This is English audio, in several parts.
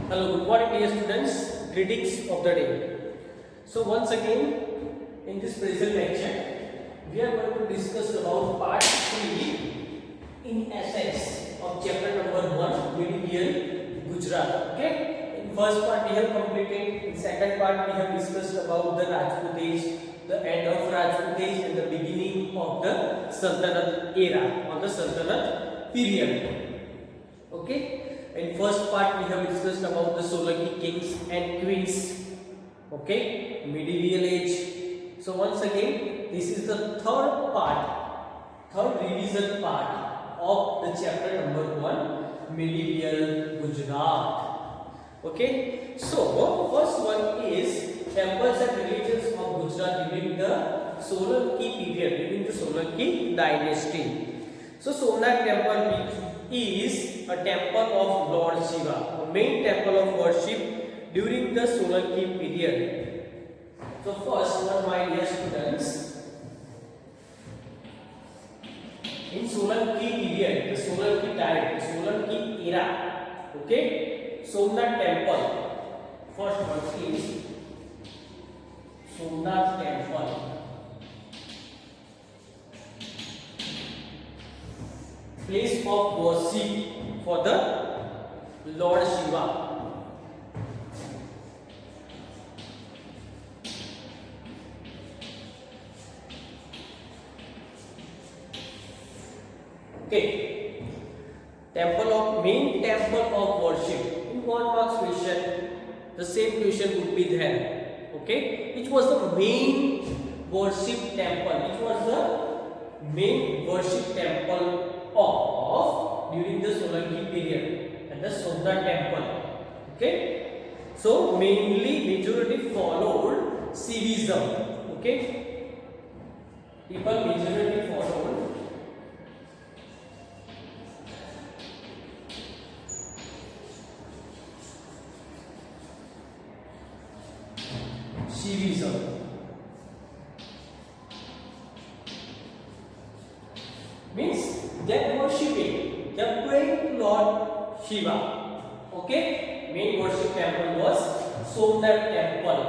Hello, good morning dear students. Greetings of the day. So once again in this present lecture we are going to discuss about part 3 in SS of chapter number 1 medieval Gujarat. Okay, in first part we have completed, in second part we have discussed about the Rajput age, the end of Rajput age and the beginning of the Sultanate era or the Sultanate period. Okay, in first part we have discussed about the Solanki kings and queens. Okay, medieval age. So once again this is the third revision part of the chapter number 1 medieval Gujarat. Okay, so first one is temples and religions of Gujarat during the Solanki period, during the Solanki dynasty. So Somnath temple is a temple of Lord Shiva, a main temple of worship during the Solanki period. So first one, my dear students, in Solanki period, the Solanki time, Solanki era, okay, Somnath temple, first one is Somnath temple. Place of worship for the Lord Shiva. Okay, main temple of worship. In 1 marks question, the same question would be there. Okay, which was the main worship temple? Which was the main worship temple of during the Solanki period? And the Somnath temple. Okay, so majority followed Shivism. Okay, people majority followed Shivism. Means they are worshipping, they are praying to Lord Shiva. Okay, main worship temple was Somnath temple.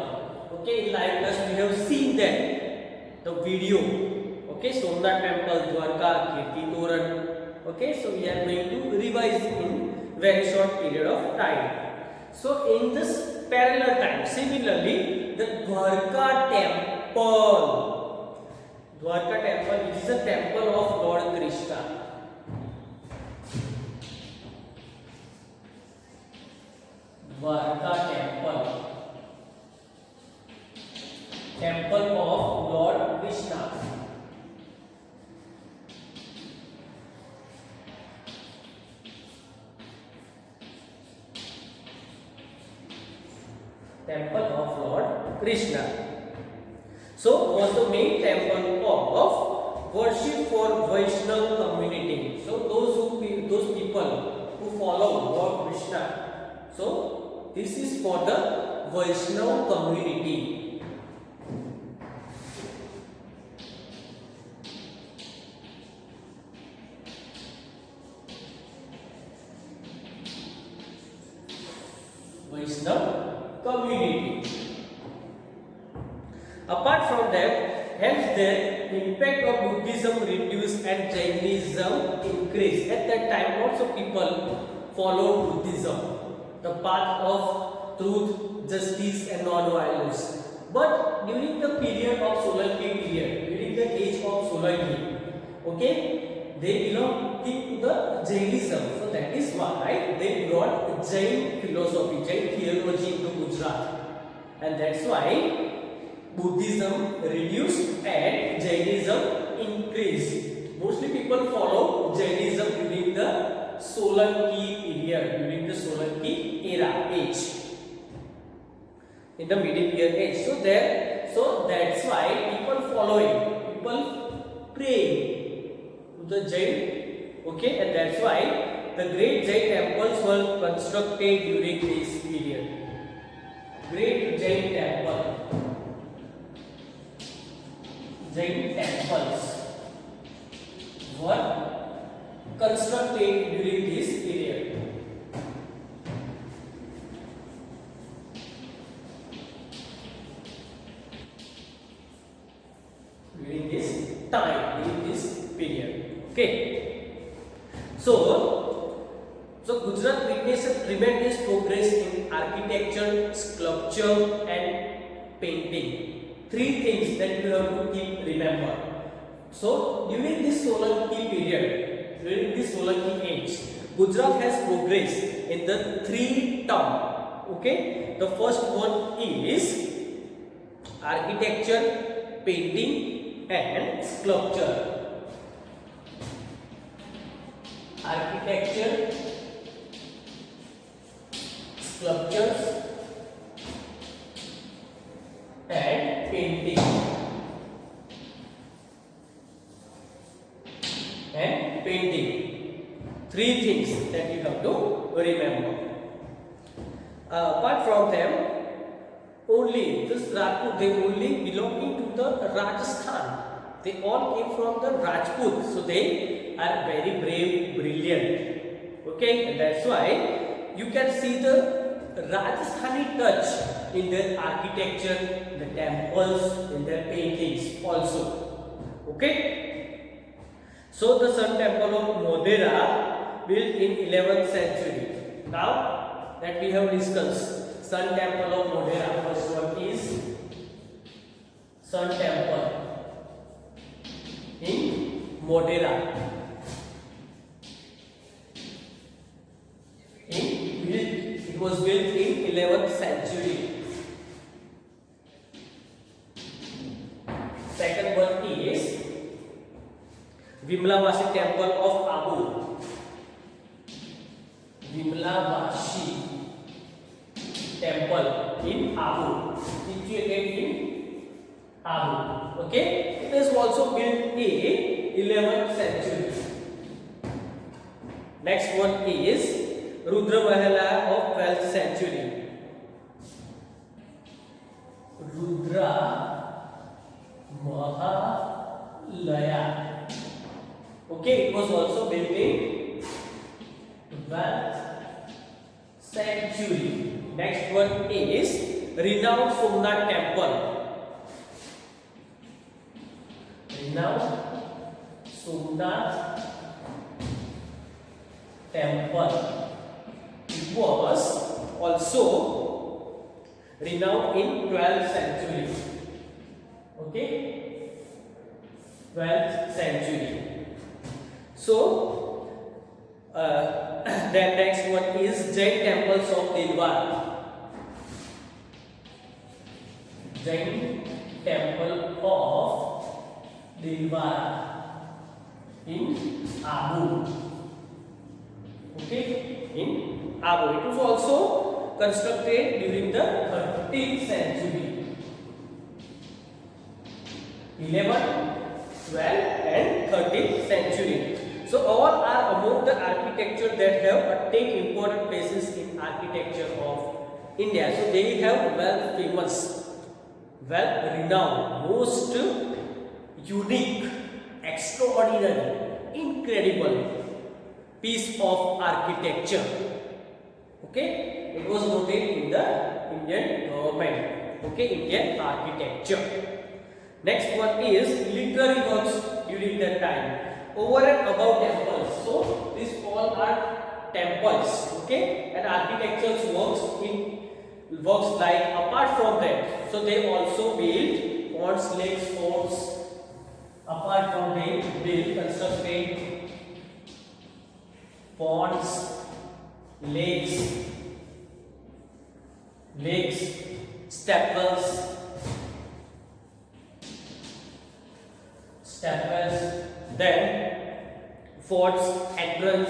Okay, like us we have seen that the video. Okay, Somnath temple, Dwarka, Kirti Toran. Okay, so we are going to revise in very short period of time. So in this parallel time, similarly, the Dwarka temple, which is a temple of Lord Krishna. Dwarka temple of Lord Krishna. Temple of Lord Krishna. So was the main temple of worship for Vaishnav community. So those people who follow Lord Krishna. So this is for the Vaishnav community. Vaishnav community. Apart from that, hence the impact of Buddhism reduced and Jainism increased. At that time, lots of people followed Buddhism, the path of truth, justice, and non-violence. But during the period of Solanki period, during the age of Solanki, okay, they belong to the Jainism. So that is why they brought Jain philosophy, Jain theology into Gujarat, and that's why Buddhism reduced and Jainism increased. Mostly people follow Jainism during the Solanki period, during the Solanki era age, in the medieval age. So that's why people pray to the Jain. Okay, and that's why the great Jain temples were constructed during this period. Great Jain temples were constructed during this period. Okay. So Gujarat witnessed tremendous progress in architecture, sculpture, and painting. Three things that you have to keep remember. So during this Solanki period, during this Solanki age, Gujarat has progressed in the three terms. Okay, the first one is architecture, painting, and sculpture. Architecture, sculptures, and painting. Three things that you have to remember. Apart from them, only this Rajput, they only belonging to the Rajasthan. They all came from the Rajput, so they are very brave, brilliant. Okay, and that's why you can see the Rajasthani touch in their architecture, in the temples, in their paintings also. Okay, so the Sun Temple of Modhera, built in 11th century. Now that we have discussed, Sun Temple of Modhera. First one is Sun Temple in Modhera. It was built in 11th century. Second one is Vimlavashi Temple of Abu. Vimlavashi Temple in Abu, situated in Abu. Okay, it is also built in 11th century. Next one is Rudra Mahala of 12th century. Rudra Mahalaya. Okay, it was also built in 12th century. Next one is renowned Somnath Temple. Renowned Somnath Temple. It was also renowned in 12th century. Okay, 12th century. So then next one is Jain temples of Dilwara. Jain temple of Dilwara in Abu. Okay, in Abu. It was also constructed during the 13th century. 11th, 12th and 13th century. So all are among the architecture that have attained important places in architecture of India. So they have well famous, well renowned, most unique, extraordinary, incredible piece of architecture. Okay, it was noted in the Indian government. Okay, Indian architecture. Next one is literary works during that time. Over and above temples. So these all are temples. Okay, and architectural works like apart from that. So they also built ponds, lakes, forts. Apart from they built, constructed ponds, lakes, stepwells, then forts, entrances,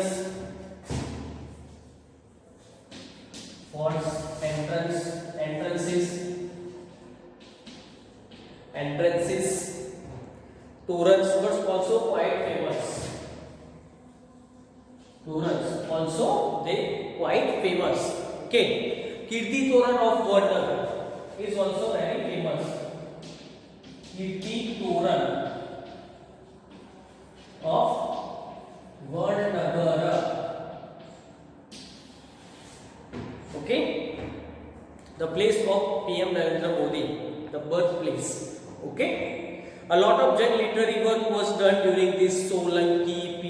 torrents were also quite famous. Torrents also they quite famous. Okay, Kirti Toran of Vadnagar is also very famous. Kirti Toran of Vadnagar. Okay, the place of PM Narendra Modi, the birthplace. Okay, a lot of Jain literary work was done during this Solanki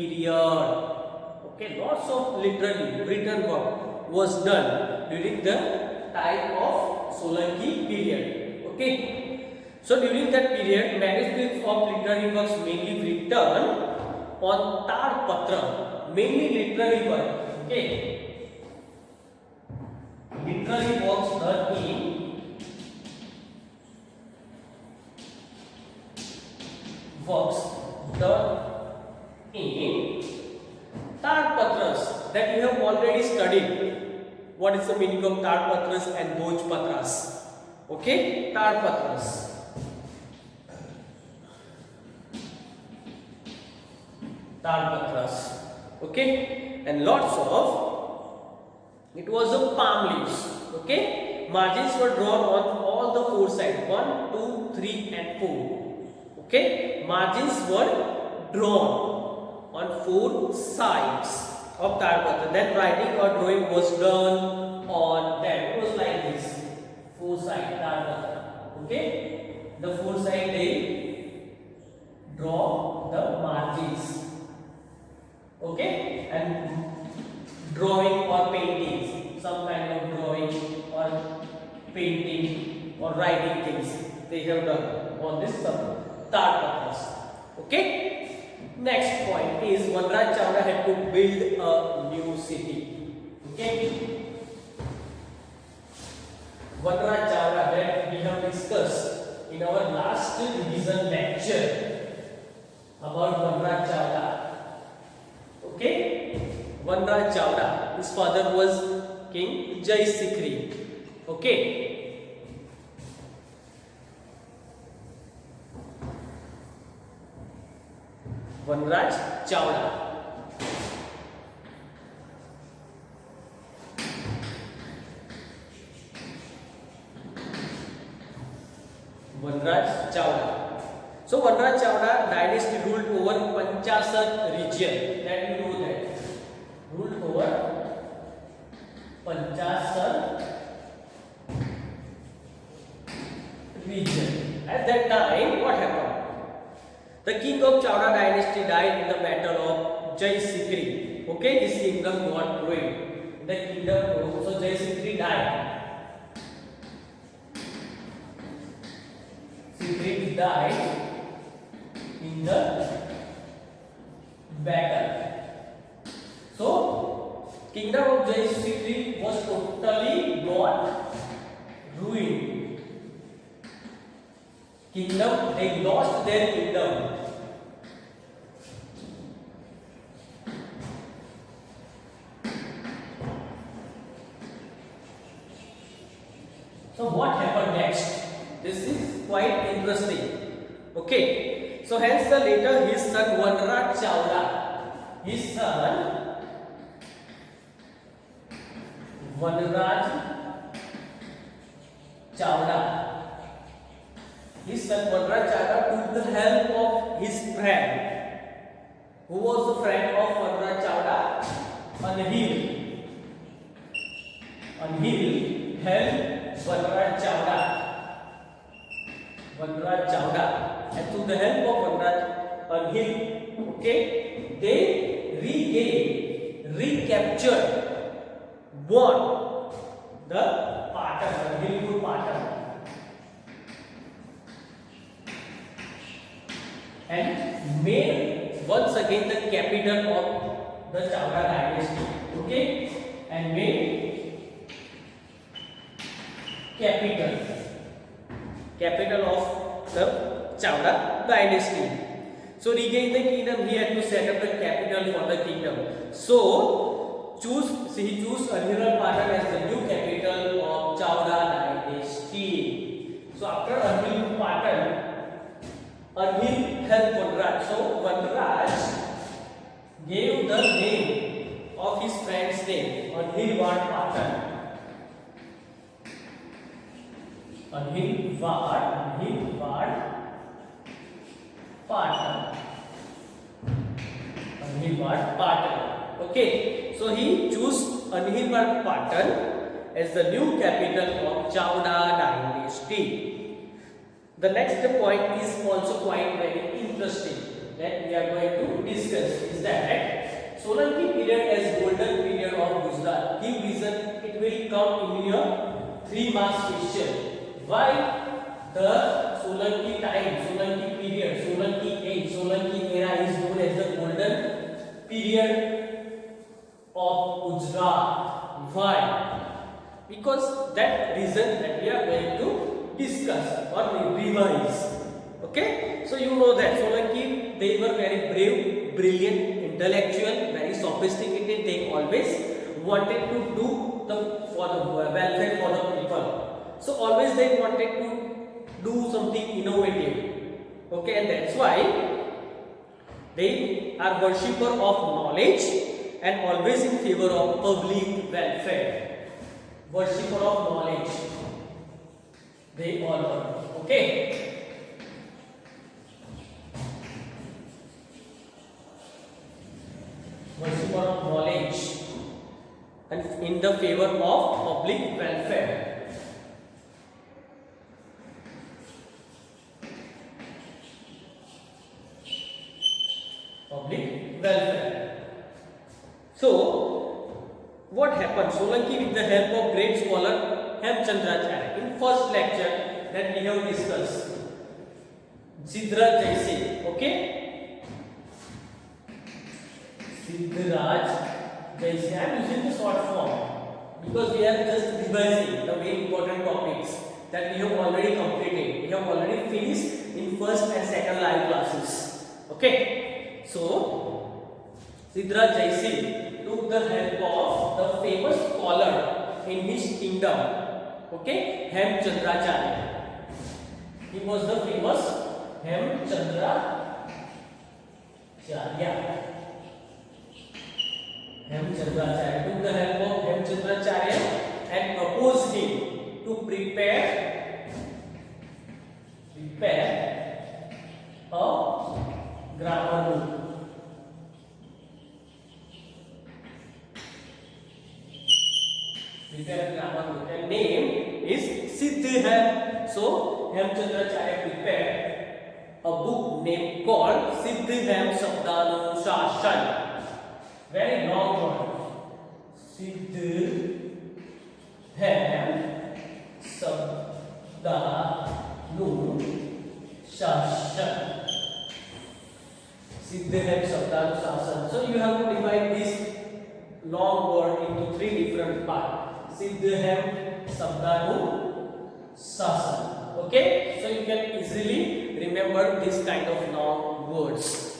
Okay, lots of literary written work was done during the time of Solanki period. Okay, so during that period, manuscripts of literary works mainly written on tar patra, mainly literary work. Okay, literary works done in works done in tar patras, that you have already studied. What is the meaning of tar patras and bhoj patras? Okay, tar patras. Tar patras. Okay, and lots of, it was a palm leaves. Okay, margins were drawn on all the four sides, 1, 2, 3 and 4. Okay, margins were drawn on four sides of tar patra. Then writing or drawing was done on them. It was like this, four side tar patra. Okay, the four side they draw the margins. Okay, and drawing or painting, some kind of drawing or painting or writing things they have done on this tar patras. Okay, next point is Vanraj Chawda had to build a new city. Okay, Vanraj Chawda, that we have discussed in our last revision lecture about Vanraj Chawda. Okay, Vanraj Chawda, his father was King Jai Sikri. Okay, Vanraj Chawda. Vanraj Chawda. So Vanraj Chawda dynasty ruled over Panchasat region. That you know that. Ruled over Panchasat region. At that time, what happened? The king of Chawda dynasty died in the battle of Jai Sikri. Okay, his kingdom got ruined. The kingdom, so Jai Sikri died. Sikri died in the battle. So, kingdom of Jai Sikri was totally got ruined. Kingdom, they lost their kingdom. So what happened next? This is quite interesting. Okay, so hence the later his son Vanraj Chawda, his son Vanraj Chawda, his son Vanraj Chawda took the help of his friend. Who was the friend of Vanraj Chawda? Anhil. Anhil helped Vanraj Chawda. Vanraj Chawda, and through the help of Vanraj Anhil, okay, they regained, recaptured, won the Patan, Anhilpur Patan, and made once again the capital of the Chawda dynasty. Okay, and made capital of the Chawda dynasty. So regain the kingdom, he had to set up the capital for the kingdom. So he chose Anhilpur Patan as the new capital of Chawda dynasty. So after Anhilpur Patan, Anhil helped Vanraj. So Vanraj gave the name of his friend's name, Anhilpur Patan. Anhilpur Patan. Anhilpur Patan. Okay, so he chose Anhilpur Patan as the new capital of Chawda dynasty. The next point is also quite very interesting that we are going to discuss is that Solanki period as golden period of Gujarat. Give reason, it will come in your 3 marks question. Why the Solanki time, Solanki period, Solanki age, Solanki era is known as the golden period of Gujarat? Why? Because that reason that we are going to discuss or revise. Okay, so you know that Solanki, they were very brave, brilliant, intellectual, very sophisticated. They always wanted to do for the welfare for the people. So always they wanted to do something innovative. Okay, and that's why they are worshipper of knowledge and always in favor of public welfare. Worshipper of knowledge. They all were. Okay. Worshipper of knowledge and in the favor of public welfare. Public welfare. So, what happened? Solanki, with the help of great scholar Hemchandracharya, in first lecture that we have discussed, Siddharth Jaisi, okay? Siddharth Jaisi. I am using the short form because we are just revising the very important topics that we have already completed. We have already finished in first and second live classes. Okay. So, Siddharth Jaisi took the help of the famous scholar in his kingdom. Okay, Hemchandracharya. He was the famous Hemchandracharya. Hemchandracharya took the help of Hemchandracharya and proposed him to prepare a grammar book. Prepare a grammar book. And name is Siddharth. So Hemchandracharya prepared a book named called Siddharth Sabdanushasan. Very long word. Siddharth Sabdanushasan. Siddharth Sabdanushasan. So you have to divide this long word into 3 different parts. Siddharth Sabdanushasan. Okay, so you can easily remember this kind of long words.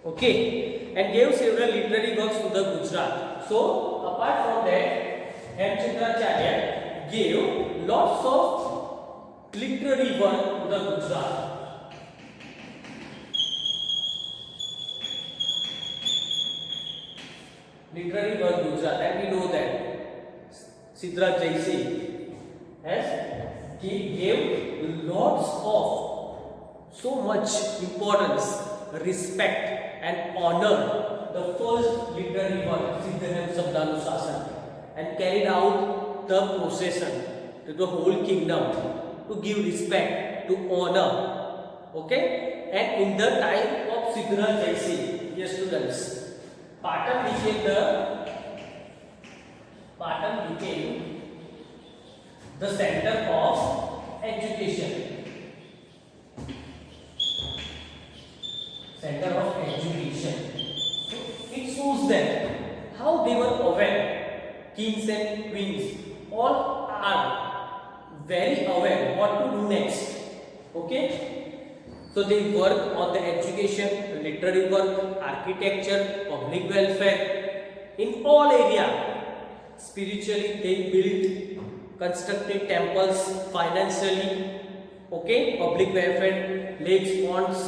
Okay, and gave several literary works to the Gujarat. So apart from that, Hemchandracharya gave lots of literary work to the Gujarat. Literary work Gujarat, and we know that Siddharth Jaisi gave lots of so much importance, respect and honor the first literary work, Siddharth Sabdanushasan, and carried out the procession to the whole kingdom to give respect, to honor. Okay, and in the time of Siddharth Jaisi, dear students, Patan became the center of education. Center of education. So it shows that how they were aware, kings and queens all are very aware what to do next. Okay, so they work on the education, literary work, architecture, public welfare, in all area. Spiritually they built, constructed temples, financially, okay, public welfare, lakes, ponds,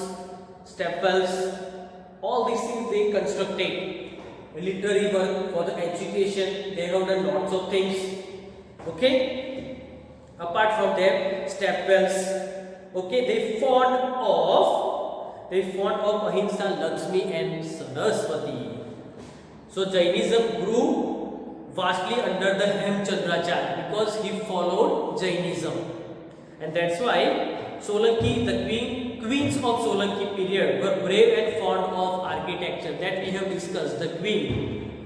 step wells, all these things they constructed. Literary work for the education, they have done lots of things. Okay, apart from them, step wells, okay, they fond of Ahimsa, Lakshmi and Saraswati. So Jainism grew vastly under the Hemchandracharya because he followed Jainism, and that's why Solanki, the queen, queens of Solanki period were brave and fond of architecture. That we have discussed. The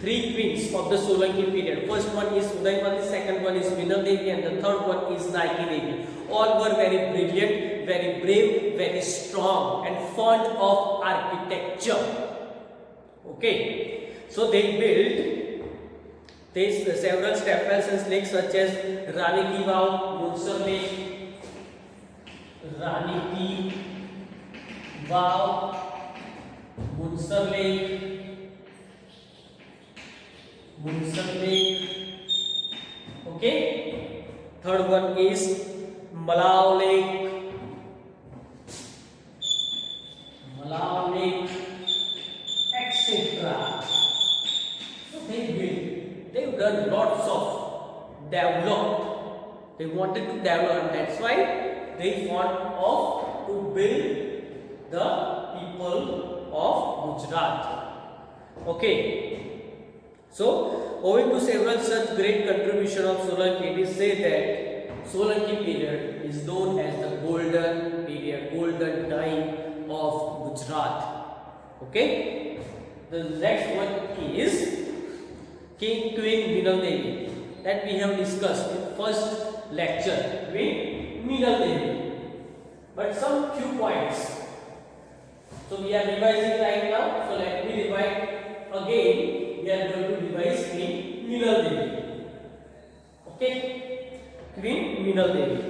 three queens of the Solanki period. First one is Udaymati, second one is Vinal Devi, and the third one is Nike Devi. All were very brilliant, very brave, very strong, and fond of architecture. Okay, so they built several stepwells and lakes such as Rani Ki Vav, Munsar Lake, Rani Ki Vav, Munsar Lake, okay. Third one is Malao Lake, etc. So they've done lots of developed. They wanted to develop, and that's why they thought of to build the people of Gujarat. Okay. So, owing to several such great contribution of Solanki, it is said that Solanki period is known as the golden period, golden time of Gujarat. Okay. The next one is Queen Vinal Devi, that we have discussed in first lecture. Queen Vinal Devi. But some few points. So we are revising right now. So let me revise again. We are going to revise Queen Vinal Devi. Okay, Queen Vinal Devi.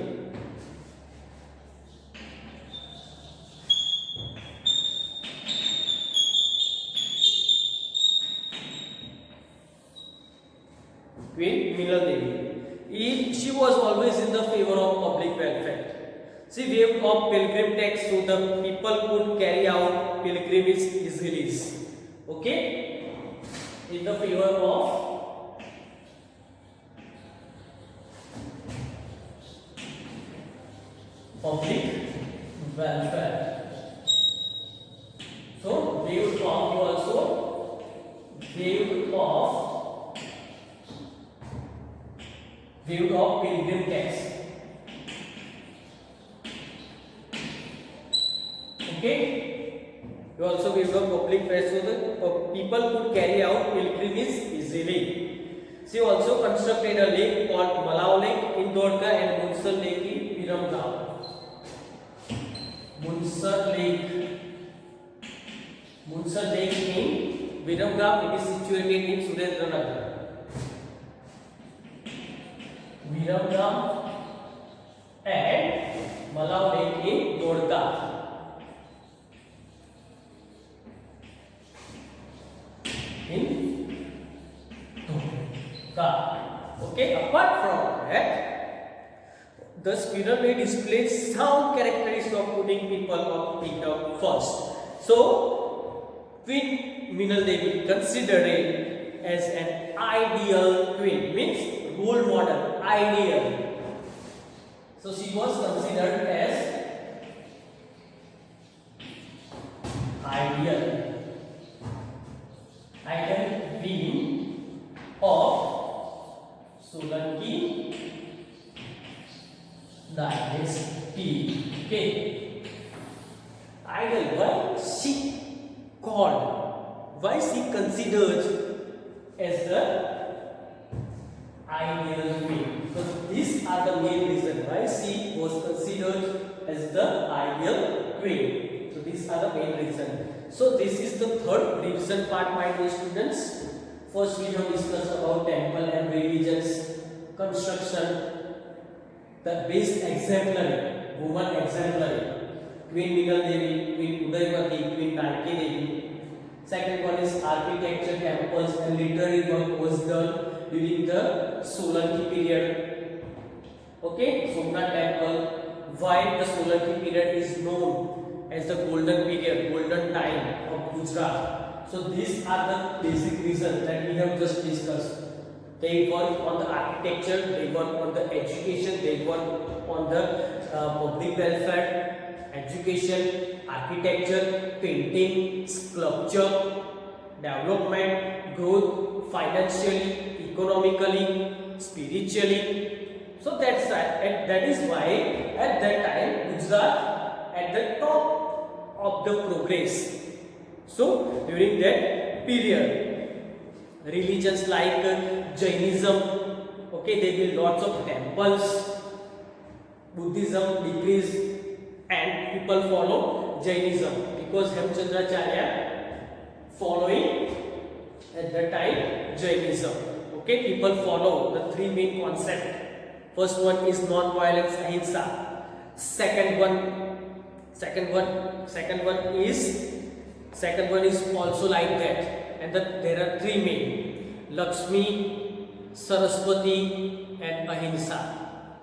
Queen Vinal Devi. She was always in the favor of public welfare. She waived off pilgrim tax so the people could carry out pilgrimage easily. Okay. In the favor of public welfare. So waived off, you also waived off pilgrim tax. Okay. You also waived off public welfare so that people could carry out pilgrimage easily. She also constructed a lake called Malao Lake in Dwarka and Munsar Lake in Viramgam. Munsar Lake in Viramgam, it is situated in Surendranagar. Viramgam and Malao Lake in Dwarka. Okay, apart from that, the spinner may display sound characteristics of putting people of kingdom first. So, Queen Vinal Devi considered as an ideal queen, means role model, ideal. So, she was considered as ideal queen of Solanki dynasty. Okay. Ideal. Why she considered as the ideal queen? So these are the main reasons why she was considered as the ideal queen. So these are the main reasons. So this is the third revision part, my dear students. First we have discussed about temple and religions, construction, the best exemplary, woman exemplary, Queen Vinal Devi, Queen Udaymati, Queen Nike Devi. Second one is architecture, temples and literary work was done during the Solanki period. Okay, Somnath temple. Why the Solanki period is known as the golden period, golden time of Gujarat. So these are the basic reasons that we have just discussed. They work on the architecture, they work on the education, they work on the public welfare, education, architecture, painting, sculpture, development, growth, financially, economically, spiritually. So that's right. And that is why at that time Gujarat at the top of the progress. So during that period, religions like Jainism, okay, there will lots of temples. Buddhism decreased and people follow Jainism because Hemchandracharya following at the time Jainism. Okay, people follow the three main concepts. First one is non-violence, ahimsa. Second one is also like that, and there are three main: Lakshmi, Saraswati, and ahimsa.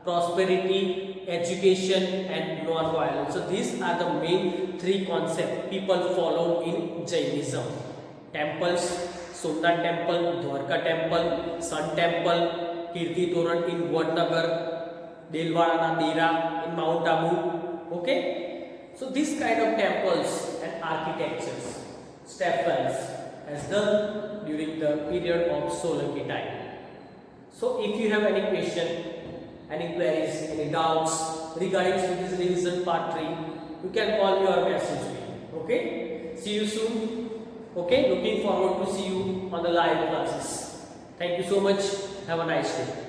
Prosperity, education, and non-violence. So these are the main three concepts people follow in Jainism. Temples: Somnath Temple, Dwarka Temple, Sun Temple, Kirti Toran in Vadnagar, Delwara Dera in Mount Abu. Okay, so this kind of temples and architectures stepwells has done during the period of Solanki time. So if you have any question, any queries, any doubts regarding to this revision part 3, you can call me or message me. Okay, see you soon. Okay, looking forward to see you on the live classes. Thank you so much. Have a nice day.